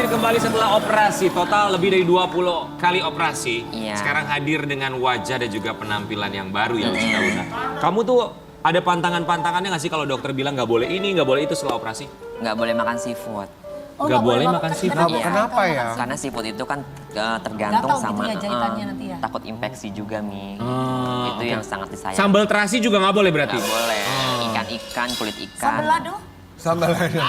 hadir kembali setelah operasi. Total lebih dari 20 kali operasi. Iya. Sekarang hadir dengan wajah dan juga penampilan yang baru ya Lucinta Luna. Kamu tuh ada pantangan-pantangannya nggak sih kalau dokter bilang nggak boleh ini, nggak boleh itu setelah operasi? Nggak boleh makan seafood. Nggak boleh makan seafood? Iya. Kenapa ya? Karena seafood itu kan tergantung Gatal gitu sama ya jahitannya nanti ya? takut infeksi juga Mi. Oh, Itu oke. yang sangat disayangkan. Sambal terasi juga nggak boleh berarti? Nggak boleh. Ikan-ikan, kulit ikan. Sambal lado? Sambal lado.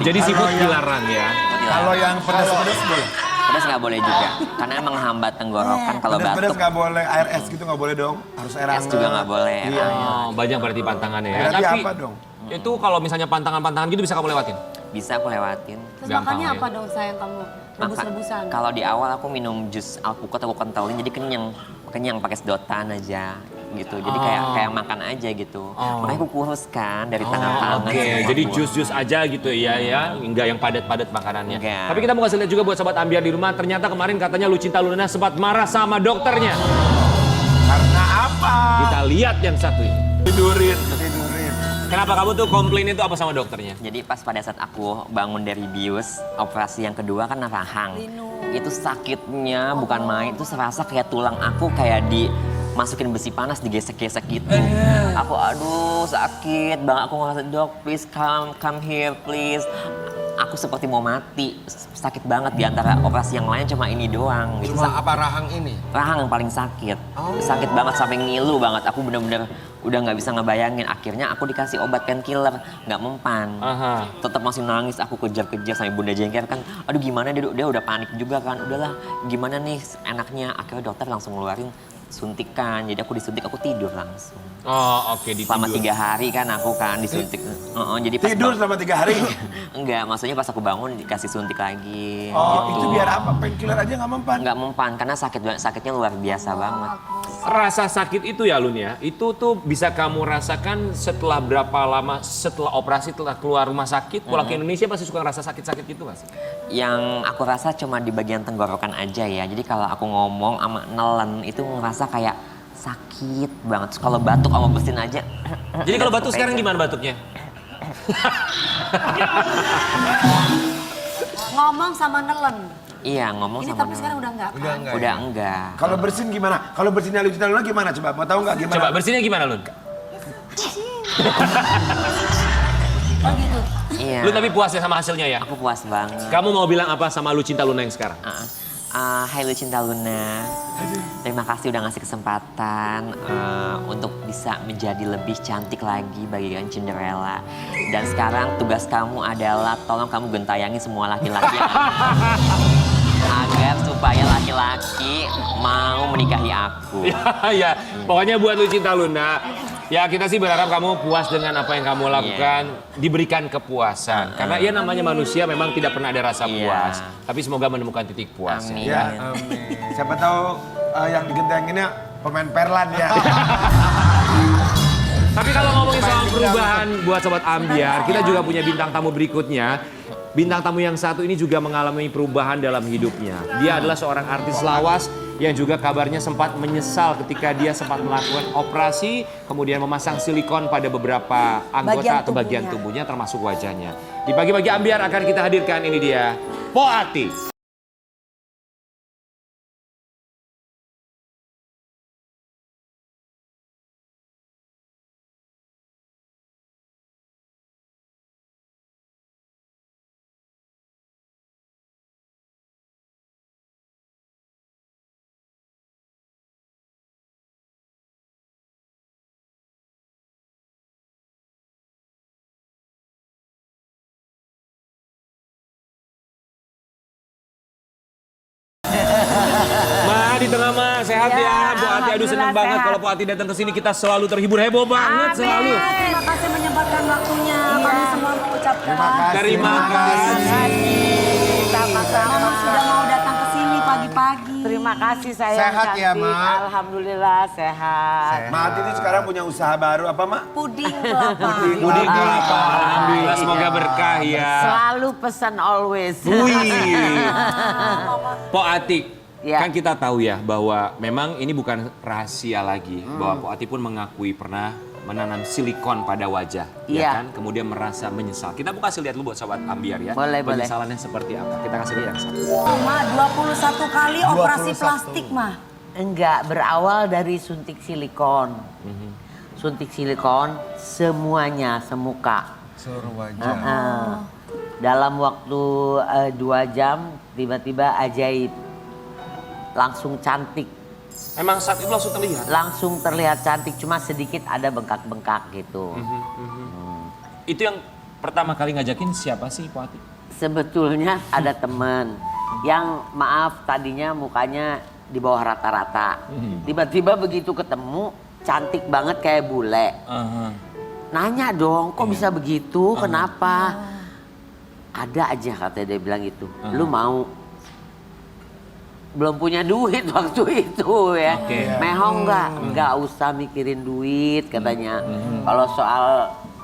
Jadi seafood dilarang ya? Kalau yang pedas-pedas boleh? Pedas nggak boleh juga. Karena emang menghambat tenggorokan kalau Pedas-pedas batuk. nggak boleh, air es gitu nggak boleh dong. Harus air Es hangat. juga nggak boleh. Iya. Oh, banyak berarti pantangannya ya. Berarti Tapi apa dong? itu kalau misalnya pantangan-pantangan gitu bisa kamu lewatin? Bisa aku lewatin. Terus Gampang makannya ya? apa dong sayang kamu? Rebus-rebusan? Kalau di awal aku minum jus alpukat aku kentalin jadi kenyang pakai sedotan aja gitu. Jadi kayak makan aja gitu. Makanya aku kurus kan dari tangan-tangan. Oke, semua jadi kurus. jus-jus aja gitu ya, enggak yang padat-padat makanannya. Enggak. Tapi kita mau kasih lihat juga buat sobat ambiar di rumah, ternyata kemarin katanya Lucinta Luna sempat marah sama dokternya. Karena apa? Kita lihat yang satu ini. Tidurin. Kenapa kamu tuh komplain itu apa sama dokternya? Jadi pas pada saat aku bangun dari bius, operasi yang kedua kan rahang. Itu sakitnya bukan main, itu serasa kayak tulang aku kayak dimasukin besi panas, digesek-gesek gitu. Aku aduh sakit banget, aku ngerasa dok please come here please. Aku seperti mau mati, sakit banget di antara operasi yang lain cuma ini doang. Gitu. Cuma apa rahang ini? Rahang yang paling sakit, sakit banget sampai ngilu banget. Aku bener-bener udah nggak bisa ngebayangin. Akhirnya aku dikasih obat painkiller, nggak mempan. Tetap masih nangis, aku kejar-kejar sampai Bunda Jengker kan. Aduh gimana dia udah panik juga kan. Udahlah gimana nih enaknya. Akhirnya dokter langsung ngeluarin suntikan. Jadi aku disuntik, aku tidur langsung. Oh oke, Selama 3 hari kan aku kan disuntik. Jadi pas Tidur selama 3 hari? Enggak, maksudnya pas aku bangun dikasih suntik lagi. Oh, gitu. itu biar apa? Painkiller aja nggak mempan? Nggak mempan karena sakitnya luar biasa banget. Rasa sakit itu ya Lun ya, itu tuh bisa kamu rasakan setelah berapa lama setelah operasi, setelah keluar rumah sakit, pulang ke Indonesia pasti suka ngerasa sakit-sakit gitu gak sih? Yang aku rasa cuma di bagian tenggorokan aja ya. Jadi kalau aku ngomong sama nelen itu ngerasa kayak sakit banget. Terus kalau batuk sama bersin aja. Jadi kalau batuk sekarang gimana batuknya? Ngomong sama nelen. Iya ngomong Ini sama tapi nelen. sekarang udah enggak kan? Udah enggak. Kalau bersin gimana? Kalau bersinnya Lucinta Luna gimana? Coba mau tahu nggak gimana? Coba bersihnya gimana Lun? Oh gitu. Iya. Lu tapi puas ya sama hasilnya ya? Aku puas banget. Kamu mau bilang apa sama Lucinta Luna yang sekarang? Hai Lucinta Luna, terima kasih udah ngasih kesempatan untuk bisa menjadi lebih cantik lagi bagikan Cinderella. Dan sekarang tugas kamu adalah tolong kamu gentayangi semua laki-laki agar supaya laki-laki mau menikahi aku. Ya, pokoknya buat Lucinta Luna, ya kita sih berharap kamu puas dengan apa yang kamu lakukan, diberikan kepuasan. Karena ya namanya manusia memang tidak pernah ada rasa puas. Tapi semoga menemukan titik puas. Amin. Ya, amin. Siapa tahu yang digentenginnya pemain Perlan ya. Tapi kalau ngomongin soal perubahan buat Sobat Ambiar, kita juga punya bintang tamu berikutnya. Bintang tamu yang satu ini juga mengalami perubahan dalam hidupnya. Dia adalah seorang artis lawas yang juga kabarnya sempat menyesal ketika dia sempat melakukan operasi, kemudian memasang silikon pada beberapa anggota atau bagian tubuhnya termasuk wajahnya. Di Pagi-Pagi Ambiar akan kita hadirkan ini dia, Po Ati. Ma, di tengah Ma, sehat ya, Po Ati. Aduh seneng banget kalau Po Ati datang ke sini, kita selalu terhibur, heboh banget selalu. Terima kasih menyempatkan waktunya. Kami semua mengucapkan. Terima kasih. Sama-sama. Mama sudah mau datang ke sini pagi-pagi. Terima kasih sayang Sehat ya, cantik. Ma? Alhamdulillah sehat. Mat ini sekarang punya usaha baru apa, Mak? Puding kelapa. Puding kelapa, alhamdulillah semoga berkah ya. Selalu pesan always. Wih, Po Ati, Ya. kan kita tahu ya bahwa memang ini bukan rahasia lagi bahwa Po Ati pun mengakui pernah menanam silikon pada wajah, ya Iya. kan? Kemudian merasa menyesal. Kita mau kasih lihat dulu buat sahabat Ambiar ya. Boleh, boleh. Penyesalannya seperti apa? Kita kasih lihat yang satu. Ma, 21 kali operasi 21. plastik, Ma. Enggak, berawal dari suntik silikon. Suntik silikon semuanya, semuka. Seluruh wajah. Dalam waktu 2 jam, tiba-tiba ajaib. Langsung cantik. Emang saat itu langsung terlihat? Langsung terlihat cantik, cuma sedikit ada bengkak-bengkak gitu. Itu yang pertama kali ngajakin siapa sih, Po Ati? Sebetulnya ada temen yang maaf tadinya mukanya di bawah rata-rata. Tiba-tiba begitu ketemu, cantik banget kayak bule. Nanya dong, kok bisa begitu, kenapa? Ada aja katanya dia bilang gitu. Lu mau? Belum punya duit waktu itu ya. Oke. Mehong nggak usah mikirin duit katanya.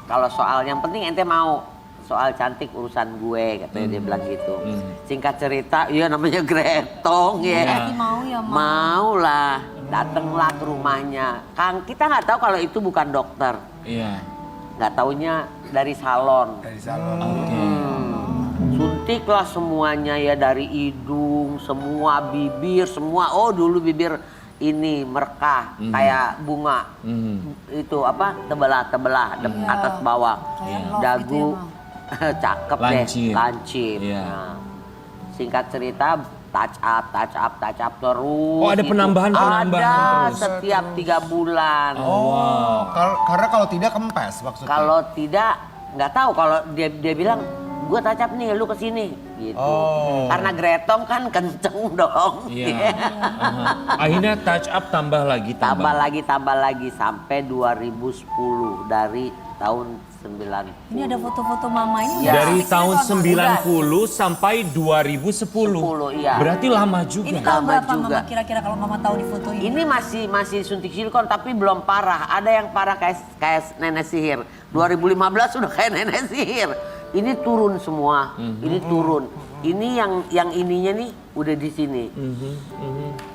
Kalau soal yang penting ente mau. Soal cantik urusan gue katanya dia bilang gitu. Singkat cerita, iya namanya Gretong ya. Berarti mau ya, Ma? Mau lah, datenglah ke rumahnya. Kang, kita nggak tahu kalau itu bukan dokter. Iya. Nggak taunya dari salon. Dari salon. Suntiklah semuanya ya, dari hidung, semua bibir, semua. Oh dulu bibir ini merekah kayak bunga. Itu apa? Tebelah atas bawah. Kayak love Dagu gitu ya, cakep Lancip. deh, lancip. Iya. Nah, singkat cerita touch up terus. Oh, ada itu. penambahan Ada terus. setiap 3 bulan. Oh, karena kalau tidak kempes maksudnya. Kalau tidak, nggak tahu. Kalau dia bilang, gue tacap nih, lu kesini gitu. Oh. Karena Gretong kan kenceng dong. Iya. Akhirnya touch up tambah lagi. tambah lagi sampai 2010 dari tahun 9. Ini ada foto-foto Mama ini. Ya. udah Dari cantik tahun silikon, Ma. 90 sampai 2010. 10, iya. Berarti lama Ini juga. tahun Lama berapa juga. Mama kira-kira kalau Mama tahu di foto ini? Ini masih suntik silikon tapi belum parah. Ada yang parah kayak nenek sihir. 2015 udah kayak nenek sihir. Ini turun semua. Ini turun. Ini yang ininya nih udah di sini.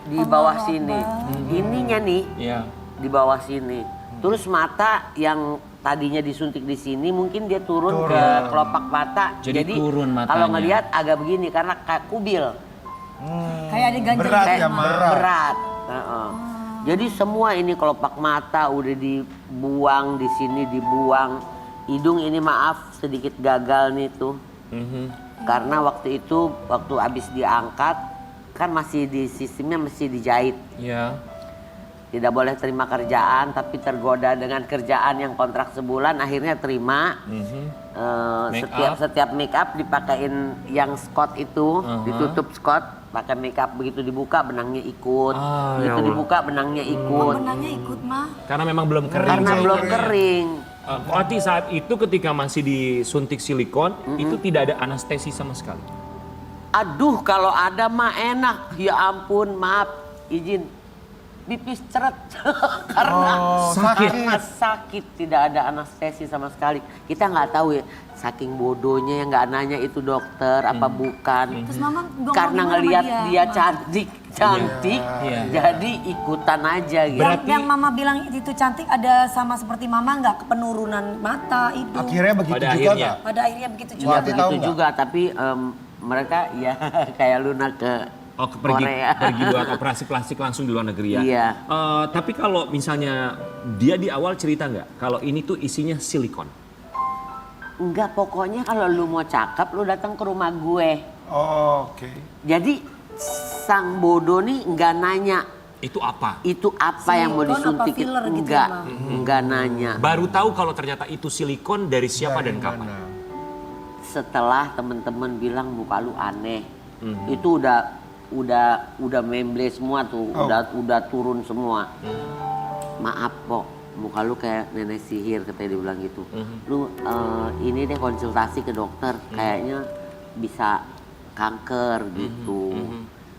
Di bawah sini. Ininya nih Iya. di bawah sini. Terus mata yang tadinya disuntik di sini mungkin dia turun ke kelopak mata. Jadi turun matanya. Kalau ngelihat agak begini karena kayak kubil. Kayak ada ganjel Berat gitu, ya, Ma. Ma. Berat. Heeh. Jadi semua ini kelopak mata udah dibuang, di sini dibuang. Hidung ini maaf sedikit gagal nih tuh. Karena waktu itu waktu habis diangkat kan masih di sistemnya masih dijahit. Iya. Tidak boleh terima kerjaan tapi tergoda dengan kerjaan yang kontrak sebulan akhirnya terima. Setiap make up dipakein yang Scott itu, ditutup Scott, pakai make up begitu dibuka benangnya ikut. Ah, Begitu ya Allah. dibuka benangnya Oh, ikut. benangnya ikut, Ma. Karena memang belum kering. Karena belum kering. Po Ati saat itu ketika masih disuntik silikon, itu tidak ada anestesi sama sekali. Aduh kalau ada mah enak. Ya ampun, maaf, izin. Pipis ceret karena sakit, tidak ada anestesi sama sekali. Kita nggak tahu ya, saking bodohnya yang nggak nanya itu dokter apa bukan. Terus Mama ngomong Karena gimana ngelihat sama dia Ma? cantik, Iya. jadi ikutan aja gitu. Berarti- Yang Mama bilang itu cantik ada sama seperti Mama nggak? Penurunan mata, hidung. Akhirnya begitu Pada juga akhirnya. nggak? Pada akhirnya begitu juga. Wati tahu Begitu nggak? juga, tapi mereka ya kayak Luna ke Pergi Korea. buat operasi plastik langsung di luar negeri ya. Iya. Tapi kalau misalnya dia di awal cerita nggak kalau ini tuh isinya silikon? Enggak, pokoknya kalau lu mau cakep lu datang ke rumah gue. Oh, oke. Jadi sang bodoh nih nggak nanya Itu apa? itu apa yang mau Silikon apa disuntik. filler gitu Enggak, ya, enggak nanya. Baru tahu kalau ternyata itu silikon dari siapa dan kapan? Setelah temen-temen bilang muka lu aneh, itu udah memble semua tuh, udah turun semua. Maaf Pok, muka lu kayak nenek sihir katanya dia bilang gitu. Lu ini deh konsultasi ke dokter, kayaknya bisa kanker gitu.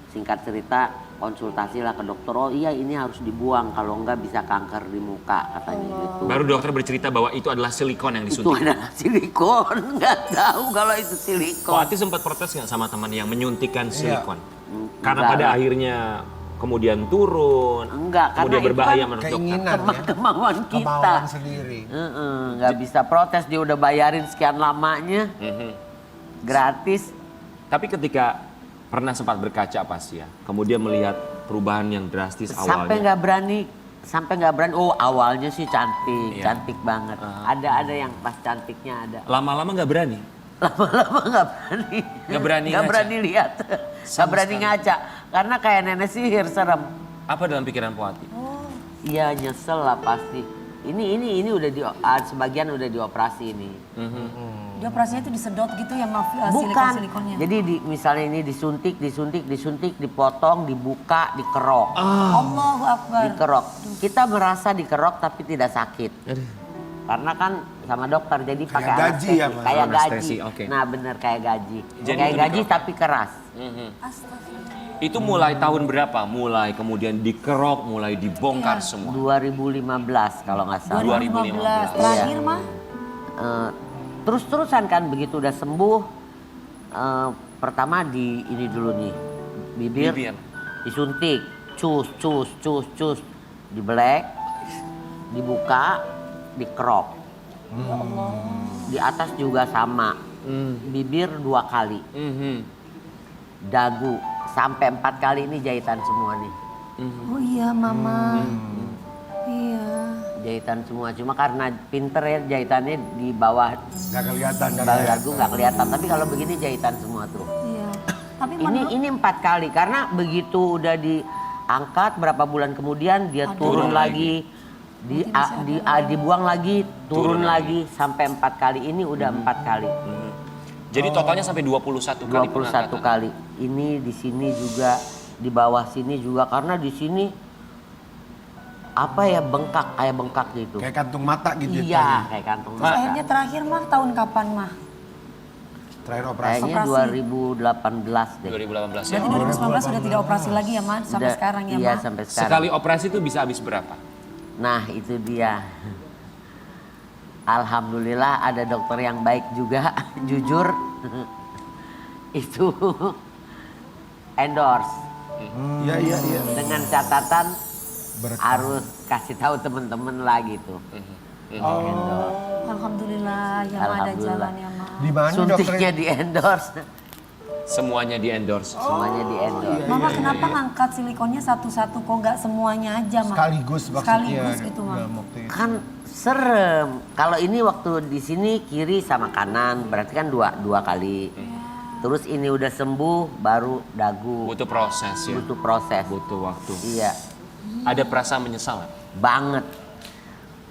Singkat cerita konsultasi lah ke dokter, oh iya ini harus dibuang kalau enggak bisa kanker di muka katanya gitu. Baru dokter bercerita bahwa itu adalah silikon yang Itu disuntik. adalah silikon, nggak tahu kalau itu Po silikon. Ati sempat protes nggak sama teman yang menyuntikkan silikon? Karena enggak pada lah. akhirnya kemudian turun, Enggak, karena kemudian itu berbahaya kan menurut dokter? Keinginan ya. Kemauan kita. Kemauan sendiri. Nggak bisa protes, dia udah bayarin sekian lamanya, gratis. Tapi ketika pernah sempat berkaca pasti ya, kemudian melihat perubahan yang drastis Sampai awalnya. nggak berani. Oh awalnya sih cantik, Iya. cantik banget. Ada yang pas cantiknya ada. Lama-lama nggak berani. Lama-lama nggak berani. Nggak berani Nggak ngaca. berani lihat. Nggak berani ngaca. Karena kayak nenek sihir serem. Apa dalam pikiran Puati? Iya nyesel lah pasti. Ini udah sebagian udah dioperasi ini. Di operasinya itu disedot gitu ya, maaf, Bukan. silikon-silikonnya. Jadi misalnya ini disuntik, dipotong, dibuka, dikerok. Allahu Akbar. Dikerok. Kita merasa dikerok tapi tidak sakit. Karena kan sama dokter jadi pakai gaji anestesi, ya, Mas? kayak gaji. Anestesi, oke. Nah bener kayak gaji. Jadi Kayak itu gaji dikerok. tapi keras. Astagfirullah. Itu mulai tahun berapa? Mulai kemudian dikerok, mulai dibongkar semua. 2015 kalau nggak salah. 2015. Terakhir mah Terus-terusan kan begitu udah sembuh. Pertama di ini dulu nih bibir. Disuntik, cus, dibelek, dibuka, dikerok. Di atas juga sama, bibir 2 kali, dagu sampai 4 kali ini jahitan semua nih. oh iya mama. Iya. Jahitan semua, cuma karena pinter ya jahitannya di bawah Nggak kelihatan. dagu nggak kelihatan. Tapi kalau begini jahitan semua tuh. Iya. Tapi Ini 4 kali karena begitu udah diangkat berapa bulan kemudian dia turun lagi, dibuang lagi, turun lagi sampai 4 kali. Ini udah 4 kali. Jadi totalnya sampai 21 kali 21 pengangkatan. kali. Ini di sini juga, di bawah sini juga karena di sini apa ya kayak bengkak gitu. Kayak kantung mata gitu. Iya, kayak kantung terus mata. akhirnya terakhir mah tahun kapan mah? Terakhir operasi. Kayaknya Operasi. 2018 deh. 2018 ya. Berarti 2019 sudah tidak operasi lagi ya, Mas? Sampai Udah- sekarang ya, Iya, Mas? sampai sekarang. Sekali operasi itu bisa habis berapa? Nah, itu dia. Alhamdulillah ada dokter yang baik juga, jujur. Itu endorse. Iya. Dengan catatan Berkah. harus kasih tahu temen-temen lah gitu. Endorse. Alhamdulillah ya, Ma, ada Alhamdulillah. jalan ya, Ma. Di mana Suntiknya dokternya? di endorse, Semuanya di endorse. semuanya di endorse. Mama kenapa ngangkat silikonnya satu-satu kok nggak semuanya aja, Ma? Sekaligus maksudnya. Sekaligus gitu, Ma. dalam waktu itu. Kan serem. Kalau ini waktu di sini kiri sama kanan, berarti kan dua kali. Terus ini udah sembuh, baru dagu. Butuh proses ya. Butuh proses. Butuh waktu. Iya, Ada perasaan menyesal nggak? banget.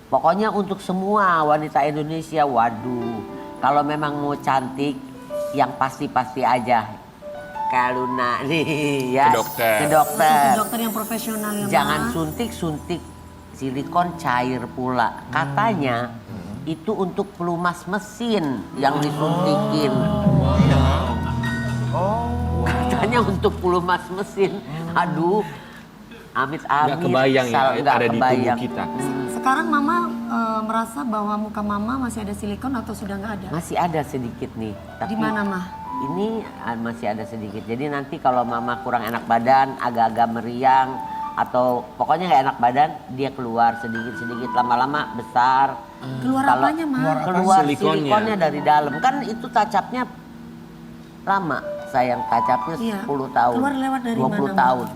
Pokoknya untuk semua wanita Indonesia, waduh. Kalau memang mau cantik, yang pasti-pasti aja. Kayak Luna nih ya. Ke dokter. Ke dokter. Ke dokter yang profesional ya, Ma. Jangan suntik silikon cair pula. Katanya itu untuk pelumas mesin yang disuntikin. Katanya untuk pelumas mesin. Aduh, amit-amit. Nggak kebayang ya, nggak ada di tubuh kebayang. kita. Sekarang Mama merasa bahwa muka Mama masih ada silikon atau sudah nggak ada? Masih ada sedikit nih. Tapi Di mana, Ma? ini masih ada sedikit. Jadi nanti kalau mama kurang enak badan, agak-agak meriang, atau pokoknya nggak enak badan, dia keluar sedikit-sedikit, lama-lama besar. Keluar Kalau- apanya, Ma? Keluar Silikonnya. silikonnya dari dalam. Kan itu tacapnya lama, sayang, tacapnya Iya. 10 tahun. Keluar lewat dari 20 mana, Ma? tahun.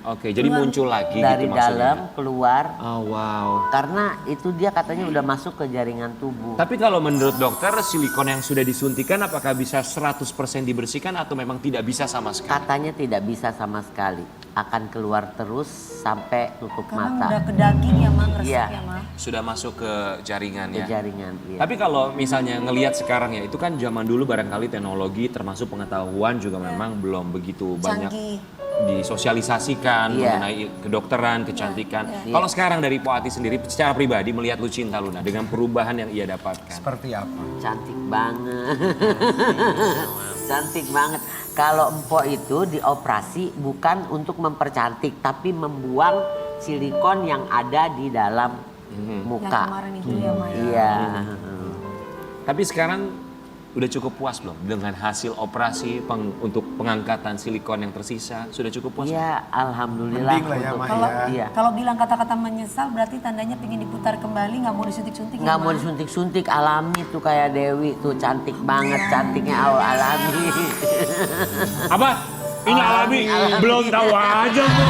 Oke. Jadi Keluar muncul lagi Dari gitu maksudnya. dalam keluar, Oh wow. karena itu dia katanya udah masuk ke jaringan tubuh. Tapi kalau menurut dokter silikon yang sudah disuntikan apakah bisa 100% dibersihkan atau memang tidak bisa sama sekali? Katanya tidak bisa sama sekali. Akan keluar terus sampai tutup Karena mata. udah ke daging ya, Ma, ngeresep Iya. ya, Ma. Sudah masuk ke jaringan Ke ya. jaringan. Iya. Tapi kalau misalnya ngelihat sekarang ya, itu kan zaman dulu barangkali teknologi termasuk pengetahuan juga memang belum begitu banyak Canggih. disosialisasikan Iya. mengenai kedokteran, kecantikan. Kalau sekarang dari Poati sendiri secara pribadi melihat Lucinta Luna dengan perubahan yang ia dapatkan. Seperti apa? Cantik banget. Cantik banget. Kalau empok itu dioperasi bukan untuk mempercantik, tapi membuang silikon yang ada di dalam Yang muka. kemarin itu ya, Ma. Ya. Iya. Tapi sekarang Udah cukup puas belum dengan hasil operasi untuk pengangkatan silikon yang tersisa? Sudah cukup puas? Iya, alhamdulillah. Mending lah ya, Mah, Kalau Iya. kalau bilang kata-kata menyesal berarti tandanya pengen diputar kembali, nggak mau disuntik-suntik. Nggak ya, mau Ma? disuntik-suntik, alami tuh kayak Dewi tuh cantik banget, cantiknya alami. Apa? Ini alami? Belum tahu aja, Bu.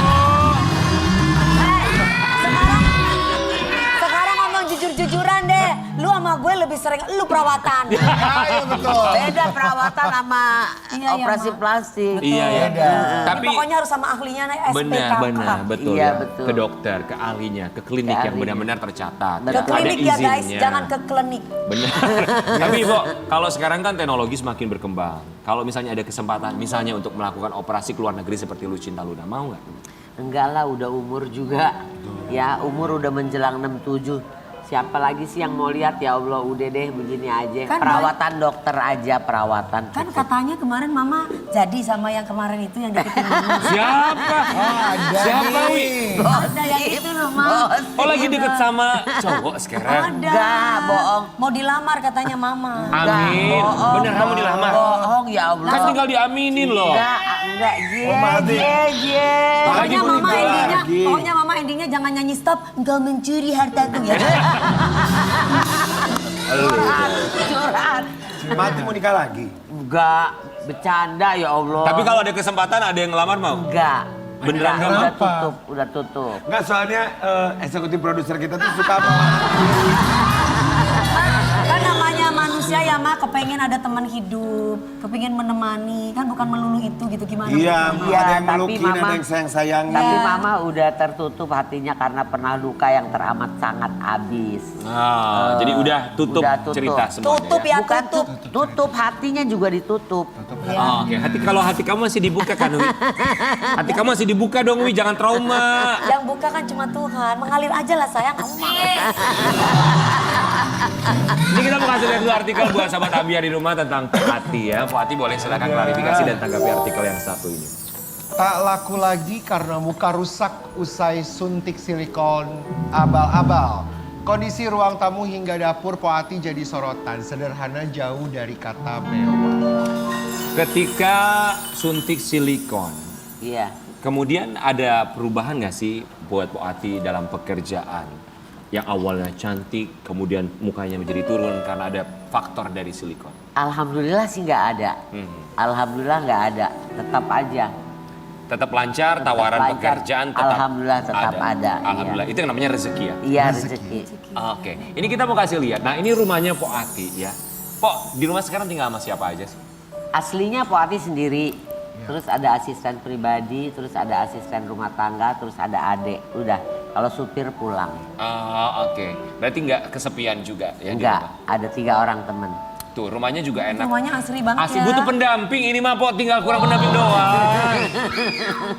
Sekarang ngomong jujur-jujuran deh. Lu sama gue lebih sering lu perawatan. Iya betul. Beda perawatan sama Iya, operasi Ma. plastik. Iya ya. Tapi pokoknya harus sama ahlinya nih SPK. Benar, betul Iya, ya. betul. Ke dokter, ke ahlinya, ke klinik Ke yang ahlinya. benar-benar tercatat. Betul. Ke Ada klinik ya guys, izinnya. jangan ke klinik. Benar. Tapi Bo, kalau sekarang kan teknologi semakin berkembang. Kalau misalnya ada kesempatan, misalnya untuk melakukan operasi ke luar negeri seperti lu Cinta Luna, mau nggak? Enggak lah, udah umur juga. Ya, umur udah menjelang 67. Siapa lagi sih yang mau lihat, ya Allah, udah deh begini aja. Kan Perawatan dokter aja, perawatan. Kan katanya kemarin mama jadi sama yang kemarin itu yang deketin mama. Siapa? Ada Siapa, nih. Wi? Ada yang itu loh, Ma. Oh, lagi deket sama cowok sekarang? Ada. Enggak, bohong. Mau dilamar katanya mama. Amin. bohong, Bener kamu dilamar? Bohong, ya Allah. Kan tinggal diaminin loh. Enggak, Mati. Pokoknya Lagi mama berubah endingnya, lagi. pokoknya mama endingnya jangan nyanyi stop, engkau mencuri hartaku ya. Curhat. Mati mau nikah lagi. Enggak, bercanda ya Allah. Tapi kalau ada kesempatan ada yang ngelamar mau? enggak. Beneran Enggak, nggak mau? udah tutup. Enggak, soalnya eksekutif produser kita tuh suka apa? Kan namanya manusia ya Ma, kepengen ada teman hidup, kepengen menemani, kan bukan melulu itu gitu gimana? Iya, Iya, ada yang tapi melukin, Mama- ada yang sayang-sayangnya. Tapi mama udah tertutup hatinya karena pernah luka yang teramat sangat habis. Jadi udah tutup, Udah tutup. cerita semuanya. Tutup ya, Bukan tutup. tutup, hatinya juga ditutup. Oh, oke. Kalau hati kamu masih dibuka kan, Wi? Hati kamu masih dibuka dong, Wi. Jangan trauma. Yang buka kan cuma Tuhan, mengalir aja lah sayang. Kamu mah. Ini kita mau kasih lihat dulu artikel buat sahabat Ambiar di rumah tentang hati ya. Bu Hati boleh silakan klarifikasi dan tanggapi artikel yang satu ini. Tak laku lagi karena muka rusak usai suntik silikon abal-abal. Kondisi ruang tamu hingga dapur Poati jadi sorotan. Sederhana jauh dari kata mewah. Ketika suntik silikon, Iya. kemudian ada perubahan nggak sih buat Bu Hati dalam pekerjaan? Yang awalnya cantik, kemudian mukanya menjadi turun karena ada faktor dari silikon. Alhamdulillah sih nggak ada. Alhamdulillah nggak ada. Tetap aja. Tetap lancar, tawaran lancar. pekerjaan tetap Alhamdulillah tetap ada, Alhamdulillah, itu yang namanya rezeki ya? Iya rezeki. Oke, ini kita mau kasih lihat. Nah ini rumahnya Po Ati ya. Po, di rumah sekarang tinggal sama siapa aja sih? Aslinya Poati sendiri. Terus ada asisten pribadi, terus ada asisten rumah tangga, terus ada adik. Udah, kalau supir pulang. Oke. Berarti nggak kesepian juga ya? di Enggak, rumah? ada 3 orang temen. Tuh, rumahnya juga enak. Rumahnya asri banget Asli ya. butuh pendamping, ini mah Po tinggal kurang pendamping doang.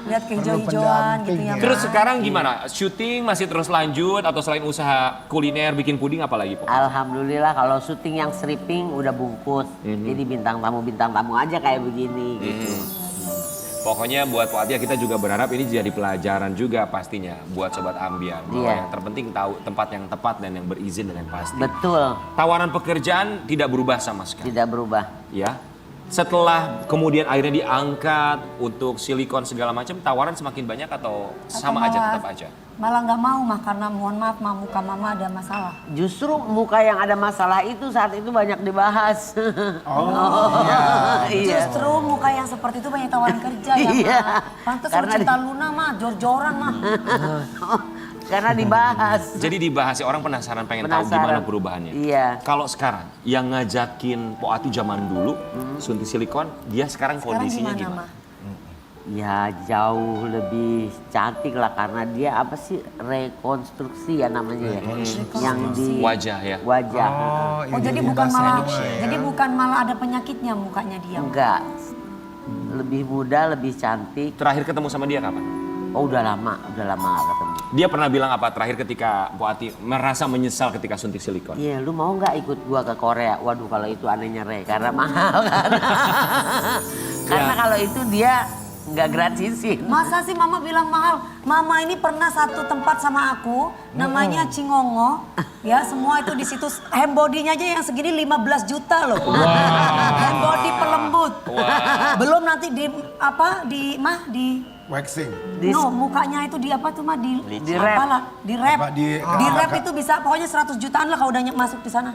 Lihat kehijau-hijauan gitu ya. Terus Ma. sekarang gimana? Syuting masih terus lanjut atau selain usaha kuliner bikin puding apa lagi Po? Alhamdulillah kalau syuting yang stripping udah bungkus. Jadi bintang tamu aja kayak begini gitu. Pokoknya buat Po Atia kita juga berharap ini jadi pelajaran juga pastinya buat Sobat Ambiar. Bahwa Iya. yang terpenting tahu tempat yang tepat dan yang berizin dengan pasti. Betul, Tawaran pekerjaan tidak berubah sama sekali. tidak berubah. Ya. Setelah kemudian akhirnya diangkat untuk silikon segala macam, tawaran semakin banyak atau sama aja, tetap aja? Malah nggak mau mah karena mohon maaf mah muka mama ada masalah. Justru muka yang ada masalah itu saat itu banyak dibahas. Iya. Justru muka yang seperti itu banyak tawaran kerja ya Iya. Ma. Pantes Karena Cinta Luna mah jor-joran mah. Karena dibahas. Jadi dibahas ya, orang penasaran pengen tahu Penasaran. gimana perubahannya. Iya. Kalau sekarang yang ngajakin Po Ati zaman dulu suntik silikon, dia sekarang Sekarang kondisinya gimana, gimana? Ma? Ya jauh lebih cantik lah karena dia apa sih rekonstruksi ya namanya ya. Yang di Wajah ya? Wajah. Oh jadi bukan malah jadi bukan malah ada penyakitnya mukanya dia. Ma. Enggak. Lebih muda, lebih cantik. Terakhir ketemu sama dia kapan? Oh udah lama gak ketemu. Dia pernah bilang apa terakhir ketika Po Ati merasa menyesal ketika suntik silikon? Iya, lu mau nggak ikut gua ke Korea? Waduh, kalau itu anehnya Re, karena mahal kan. Karena kalau itu dia nggak gratisin. Masa sih mama bilang mahal? Mama ini pernah satu tempat sama aku, namanya Cingongo. Ya semua itu di situ, hem bodinya aja yang segini 15 juta loh. Hem body pelembut. Belum nanti di apa di Waxing. no, mukanya itu di apa tuh mah di wrap. apalah, di wrap. Apa, di- Di wrap itu bisa pokoknya 100 jutaan lah kalau udah masuk di sana.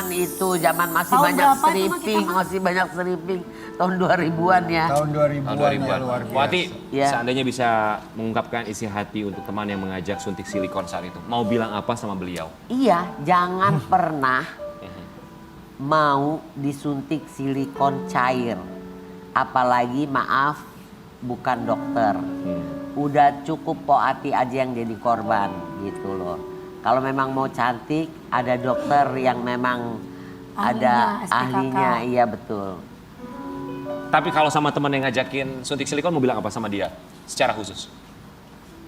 Itu zaman masih Tahun banyak berapa itu, Mak, stripping, kita, Mak? masih banyak stripping tahun 2000-an ya. Tahun 2000-an Tahun ya, 2000-an. luar biasa. Wati, Ya. seandainya bisa mengungkapkan isi hati untuk teman yang mengajak suntik silikon saat itu, mau bilang apa sama beliau? Iya, jangan pernah mau disuntik silikon cair. Apalagi maaf bukan dokter. Udah cukup Poati aja yang jadi korban gitu loh. Kalau memang mau cantik, ada dokter yang memang ada Ahlinya, SPKK. ahlinya, iya betul. Tapi kalau sama teman yang ngajakin suntik silikon mau bilang apa sama dia secara khusus?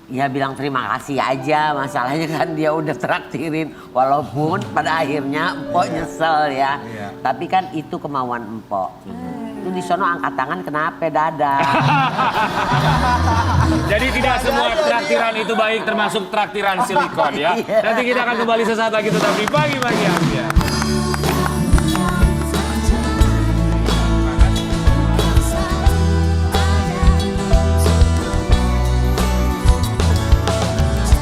Ya bilang terima kasih aja, masalahnya kan dia udah traktirin. Walaupun pada akhirnya Empok nyesel ya. Tapi kan itu kemauan Empok. Itu di sono angkat tangan kenapa dadah. Jadi tidak semua traktiran itu baik termasuk traktiran silikon ya. Nanti kita akan kembali sesaat lagi tetap di Pagi Ambiar.